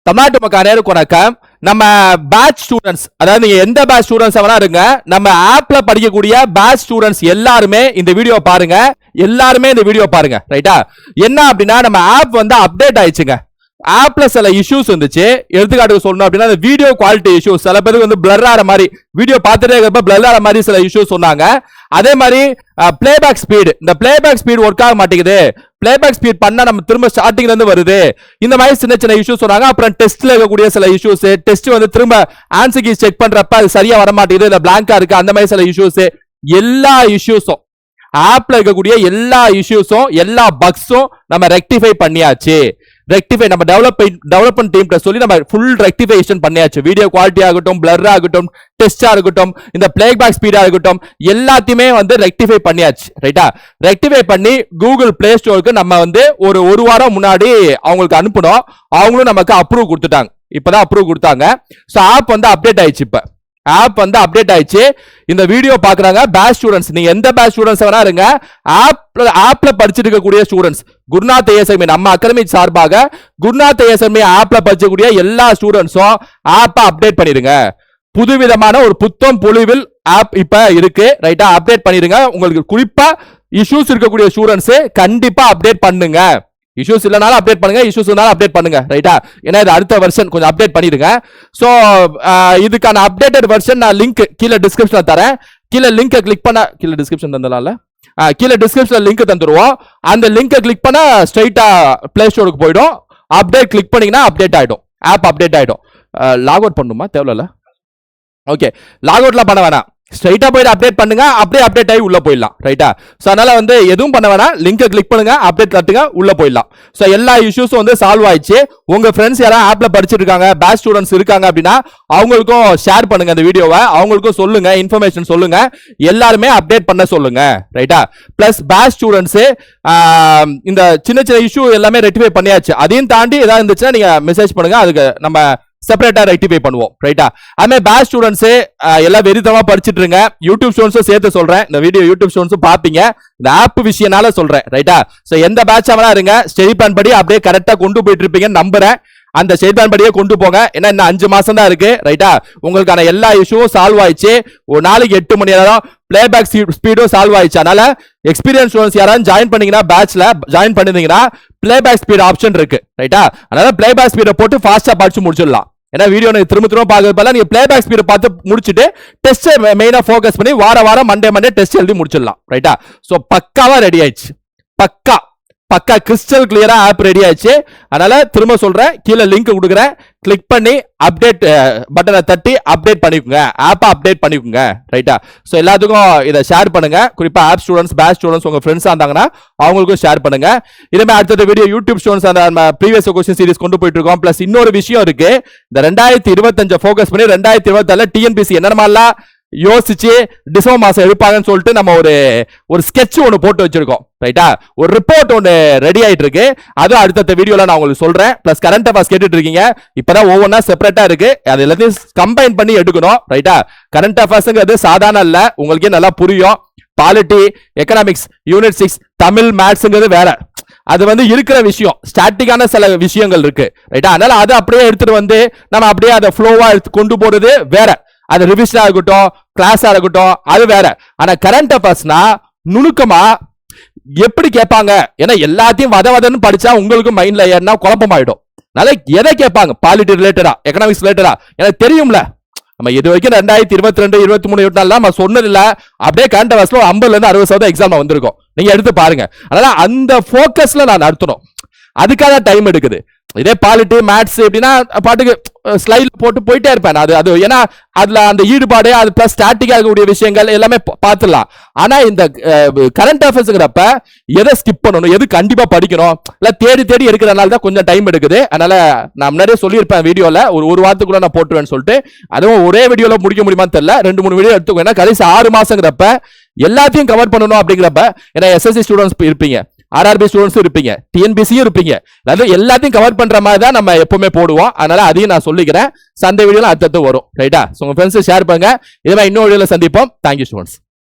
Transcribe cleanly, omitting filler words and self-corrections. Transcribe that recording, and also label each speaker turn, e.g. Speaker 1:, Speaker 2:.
Speaker 1: தமிழ்நாட்டு மக்கள் அனைவருக்கும் வணக்கம். நம்ம பேட்ச் ஸ்டூடெண்ட்ஸ், அதாவது நீங்க எந்த பேட்ச் ஸ்டூடெண்ட்ஸ் வேணா இருங்க, நம்ம ஆப்ல படிக்கக்கூடிய பேட்ச் ஸ்டூடெண்ட்ஸ் எல்லாருமே இந்த வீடியோ பாருங்க. ரைட்டா? என்ன அப்படின்னா நம்ம ஆப் வந்து அப்டேட் ஆயிடுச்சுங்க. ஆப்ல சில இஷ்யூஸ் இருந்துச்சு. எடுத்துக்காட்டுக்கு சொல்லணும் அப்படின்னா வீடியோ குவாலிட்டி இஷ்யூஸ், சில பேருக்கு வந்து பிளர் ஆற மாதிரி, வீடியோ பார்த்துட்டே இருக்கப்ப பிளர் ஆற மாதிரி சில இஷ்யூஸ் சொன்னாங்க. அதே மாதிரி பிளேபேக் ஸ்பீடு, இந்த பிளேபேக் ஸ்பீட் ஒர்க் ஆக மாட்டேங்குது, பிளேபேக் ஸ்பீட் பண்ணா நம்ம திரும்ப ஸ்டார்டிங்ல இருந்து வருது, இந்த மாதிரி சின்ன சின்ன இஷ்யூஸ் சொன்னாங்க. அப்புறம் டெஸ்ட்ல இருக்கக்கூடிய சில இஷ்யூஸ், டெஸ்ட் வந்து திரும்ப ஆன்சர் கீ செக் பண்றப்ப அது சரியா வர மாட்டேங்குது, இல்ல பிளாங்கா இருக்கு, அந்த மாதிரி சில இஷ்யூஸ், எல்லா இஷ்யூஸும் ஆப்ல இருக்கக்கூடிய எல்லா இஷ்யூஸும் எல்லா பக்ஸும் நம்ம ரெக்டிஃபை பண்ணியாச்சு. நம்ம டெவலப்மெண்ட் டீம் சொல்லி நம்ம ஃபுல் ரெக்டிஃபிகேஷன் பண்ணியாச்சு. வீடியோ குவாலிட்டி ஆகட்டும், பிளர் ஆகட்டும், டெஸ்டா இருக்கட்டும், இந்த பிளேபேக் ஸ்பீடா இருக்கட்டும், எல்லாத்தையுமே வந்து ரெக்டிஃபை பண்ணியாச்சு. ரைட்டா? ரெக்டிஃபை பண்ணி கூகுள் பிளே ஸ்டோருக்கு நம்ம வந்து ஒரு வாரம் முன்னாடி அவங்களுக்கு அனுப்பணும். அவங்களும் நமக்கு அப்ரூவ் கொடுத்துட்டாங்க. இப்பதான் அப்ரூவ் கொடுத்தாங்க. ஸோ ஆப் வந்து அப்டேட் ஆயிடுச்சு. இப்ப ஆப் வந்து அப்டேட் ஆயிடுச்சு. இந்த வீடியோ பாக்குறாங்க பேட்ச் ஸ்டூடெண்ட்ஸ், நீங்க எந்த பேட்ச் ஸ்டூடெண்ட்ஸ் வேணா இருங்க, ஆப்ல படிச்சிட்டு இருக்கக்கூடிய ஸ்டூடெண்ட்ஸ், குருநாத் ஏஎஸ்எம்இ நம்ம அகாடமி சார்பாக குருநாத் ஏஎஸ்எம்இ ஆப்ல படிக்கக்கூடிய எல்லா ஸ்டூடெண்ட்ஸும் ஆப்பை அப்டேட் பண்ணிடுங்க. புதுவிதமான ஒரு புத்தம் பொலிவில் ஆப் இப்ப இருக்கு. ரைட்டா? அப்டேட் பண்ணிடுங்க. உங்களுக்கு குறிப்பா இஷ்யூஸ் இருக்கக்கூடிய ஸ்டூடெண்ட்ஸ் கண்டிப்பா அப்டேட் பண்ணுங்க. இஷ்யூஸ் இல்லனாலும் அப்டேட் பண்ணுங்க, இஷ்யூஸ் இருந்தாலும் அப்டேட் பண்ணுங்க. ரைட்டா? ஏன்னா இது அடுத்த வெர்ஷன், கொஞ்சம் அப்டேட் பண்ணிடுங்க. சோ இதுக்கான அப்டேட்டட் வெர்ஷன் நான் லிங்க் கீழே டிஸ்கிரிப்ஷன்ல தரேன். கீழே லிங்கை கிளிக் பண்ண, கீழே டிஸ்கிரிப்ஷன் தந்தலாம்ல, கீழே டிஸ்கிரிப்ஷன்ல லிங்க் தந்துருவோம். அந்த லிங்கை கிளிக் பண்ணா ஸ்ட்ரைட்டா பிளே ஸ்டோருக்கு போயிடும். அப்டேட் கிளிக் பண்ணீங்கன்னா அப்டேட் ஆயிடும், ஆப் அப்டேட் ஆயிடும். லாக் அவுட் பண்ணுமா? தேவையில்ல. ஓகே, லாக் அவுட்லாம் பண்ண வேணாம், ஸ்ட்ரைட்டா போயிட்டு அப்டேட் பண்ணுங்க. அப்படியே அப்டேட் ஆகி உள்ள போயிடலாம். ரைட்டா? சோ அதனால வந்து எதுவும் பண்ண வேணாம், லிங்கை கிளிக் பண்ணுங்க, அப்டேட் தட்டுங்க, உள்ள போயிடலாம். சோ எல்லா இஷ்யூஸும் வந்து சால்வ் ஆயிடுச்சு. உங்க ஃப்ரெண்ட்ஸ் யாராவது ஆப்ல படிச்சிட்டு இருக்காங்க, பேட்ச் ஸ்டூடெண்ட்ஸ் இருக்காங்க அப்படின்னா அவங்களுக்கும் ஷேர் பண்ணுங்க இந்த வீடியோவை, அவங்களுக்கும் சொல்லுங்க, இன்ஃபர்மேஷன் சொல்லுங்க, எல்லாருமே அப்டேட் பண்ண சொல்லுங்க. ரைட்டா? பிளஸ் பேட்ச் ஸ்டூடெண்ட்ஸ் இந்த சின்ன சின்ன இஷ்யூ எல்லாமே ரெக்டிஃபை பண்ணியாச்சு. அதையும் தாண்டி ஏதாவது இருந்துச்சுன்னா நீங்க மெசேஜ் பண்ணுங்க, அதுக்கு நம்ம செப்பரேட்டா ரெக்டிஃபை பண்ணுவோம். ரைட்டா? அதே பேட்ச் ஸ்டூடெண்ட்ஸ் எல்லாம் வெறித்தனமா படிச்சிட்டு இருங்க. யூடியூப் ஸ்டூடெண்ட்ஸும் சேர்த்து சொல்றேன், இந்த வீடியோ யூடியூப் ஸ்டூடெண்ட்ஸும் பாப்பீங்க, இந்த ஆப் விஷயனால சொல்றேன். ரைட்டா? சோ எந்த பேட்ச் வேணா இருங்க, ஸ்டடி பிளான் படி அப்படியே கரெக்டா கொண்டு போயிட்டு இருப்பீங்கன்னு நம்புறேன். அந்த ஸ்டடி பிளான் படியே கொண்டு போங்க. ஏன்னா இன்னும் 5 மாசம் தான் இருக்கு. ரைட்டா? உங்களுக்கான எல்லா இஷ்யூவும் சால்வ் ஆயிடுச்சு. ஒரு நாளைக்கு 8 மணி நேரம் பிளேபேக் ஸ்பீடும் சால்வ் ஆயிடுச்சு. அதனால எக்ஸ்பீரியன்ஸ் ஸ்டூடெண்ட்ஸ் யாராவது ஜாயின் பண்ணீங்கன்னா, பேட்ச்ல ஜாயின் பண்ணிருந்தீங்கன்னா பிளேபேக் ஸ்பீட் ஆப்ஷன் இருக்கு. ரைட்டா? அதனால பிளேபேக் ஸ்பீடை போட்டு ஃபாஸ்டா படிச்சு முடிச்சிடலாம். ஏன்னா வீடியோ திரும்ப பார்க்கறதுல நீங்க பிளேபேக் ஸ்பீட் பார்த்து முடிச்சிட்டு டெஸ்ட் மெயினா ஃபோக்கஸ் பண்ணி வாரம் மண்டே டெஸ்ட் எழுதி முடிச்சிடலாம். ரைட்டா? சோ பக்காவா ரெடி ஆயிடுச்சு. பக்கா கிறிஸ்டல் கிளியரா ஆப் ரெடி ஆயிடுச்சு. அதனால திரும்ப சொல்றேன், கீழே லிங்க் கொடுக்குறேன், கிளிக் பண்ணி அப்டேட் பட்டனை தட்டி அப்டேட் பண்ணிக்கோங்க, ஆப்பை அப்டேட் பண்ணிக்கோங்க. ரைட்டா? சோ எல்லாத்துக்கும் இதை ஷேர் பண்ணுங்க. குறிப்பா ஆப் ஸ்டூடெண்ட்ஸ், பேட்ச் ஸ்டூடெண்ட்ஸ் உங்க ஃப்ரெண்ட்ஸா இருந்தாங்கன்னா அவங்களுக்கும் ஷேர் பண்ணுங்க. இதுமே அடுத்த வீடியோ யூடியூப் ஸ்டூடெண்ட்ஸ் அந்த ப்ரீவியஸ் கொஸ்டின் சீரிஸ் கொண்டு போயிட்டு இருக்கோம். பிளஸ் இன்னொரு விஷயம் இருக்கு, இந்த 2025 ஃபோக்கஸ் பண்ணி 2024 டிஎன்பிசி என்னென்னலாம் யோசிச்சு டிசம்பர் மாசம் எடுப்பாங்கன்னு சொல்லிட்டு நம்ம ஒரு ஸ்கெட்ச் ஒன்று போட்டு வச்சிருக்கோம். ரைட்டா? ஒரு ரிப்போர்ட் ஒன்று ரெடி ஆயிட்டு இருக்கு. அது அடுத்த வீடியோல நான் உங்களுக்கு சொல்றேன். பிளஸ் கரண்ட் அஃபேர்ஸ் கேட்டுட்டு இருக்கீங்க, இப்பதான் ஒவ்வொன்றா செப்பரேட்டா இருக்கு, அது எல்லாத்தையும் கம்பைன் பண்ணி எடுக்கணும். ரைட்டா? கரண்ட் அஃபேர்ஸ்ங்கிறது சாதாரண இல்ல, உங்களுக்கே நல்லா புரியும். பாலிட்டி, எக்கனாமிக்ஸ், யூனிட் 6, தமிழ், மேத்ஸ்ங்கிறது வேற. அது வந்து இருக்கிற விஷயம், ஸ்டாட்டிக்கான சில விஷயங்கள் இருக்கு. ரைட்டா? அதனால அதை அப்படியே எடுத்துட்டு வந்து நம்ம அப்படியே அதை ஃப்ளோவா எடுத்து கொண்டு போறது வேற. அது ரிவிஷனா இருக்கட்டும், கிளாஸா இருக்கட்டும், அது வேற. ஆனா கரண்ட் அஃபேர்ஸ்னா நுணுக்கமா எப்படி கேட்பாங்க, ஏன்னா எல்லாத்தையும் வதன்னு படிச்சா உங்களுக்கு மைண்ட்ல ஏன்னா குழப்பமாயிடும். அதனால எதை கேட்பாங்க, பாலிட்டி ரிலேட்டடா, எக்கனாமிக்ஸ் ரிலேட்டடா, எனக்கு தெரியும்ல. நம்ம இது வரைக்கும் 2022, 23, 24 நம்ம சொன்னது இல்ல. அப்படியே கரண்ட் அஃபேர்ஸ்ல 50% இருந்து 60% எக்ஸாம் வந்திருக்கும். நீங்க எடுத்து பாருங்க. அதனால அந்த போக்கஸ்ல நான் நடத்தணும், அதுக்காக டைம் எடுக்குது. இதே பாலிட்டி, மேத்ஸ் எப்படின்னா பாட்டுக்கு ஸ்லைட்ல போட்டு போயிட்டே இருப்பேன். அது ஏன்னா அதுல அந்த ஈடுபாடு, அது பிளஸ் ஸ்டாட்டிக்கா இருக்கக்கூடிய விஷயங்கள் எல்லாமே பார்த்துடலாம். ஆனா இந்த கரண்ட் அஃபேர்ஸ்ங்கிறப்ப எதை ஸ்கிப் பண்ணணும், எது கண்டிப்பா படிக்கணும், இல்ல தேடி எடுக்கிறதுனால தான் கொஞ்சம் டைம் எடுக்குது. அதனால நான் முன்னாடியே சொல்லியிருப்பேன் வீடியோல, ஒரு வாரத்துக்குள்ள நான் போட்டுருவேன்னு சொல்லிட்டு. அதுவும் ஒரே வீடியோல முடிக்க முடியுமான்னு தெரியல, 2-3 வீடியோ எடுத்துக்கோ. ஏன்னா கடைசி 6 மாசங்கிறப்ப எல்லாத்தையும் கவர் பண்ணணும் அப்படிங்கிறப்ப, ஏன்னா எஸ்எஸ்சி ஸ்டூடெண்ட்ஸ் இருப்பீங்க, ஆர்ஆர்பி ஸ்டூடெண்ட்ஸ் இருப்பீங்க, டிஎன்பிசியும் இருப்பீங்க, அதாவது எல்லாத்தையும் கவர் பண்ற மாதிரி தான் நம்ம எப்பவுமே போடுவோம். அதனால அதையும் நான் சொல்லிக்கிறேன். சண்டே வீடியோல அடுத்தடுத்து வரும். ரைட்டா? உங்க ஃப்ரெண்ட்ஸ் ஷேர் பண்ணுங்க. இதே மாதிரி இன்னொரு வீடியோல சந்திப்போம். Thank you students.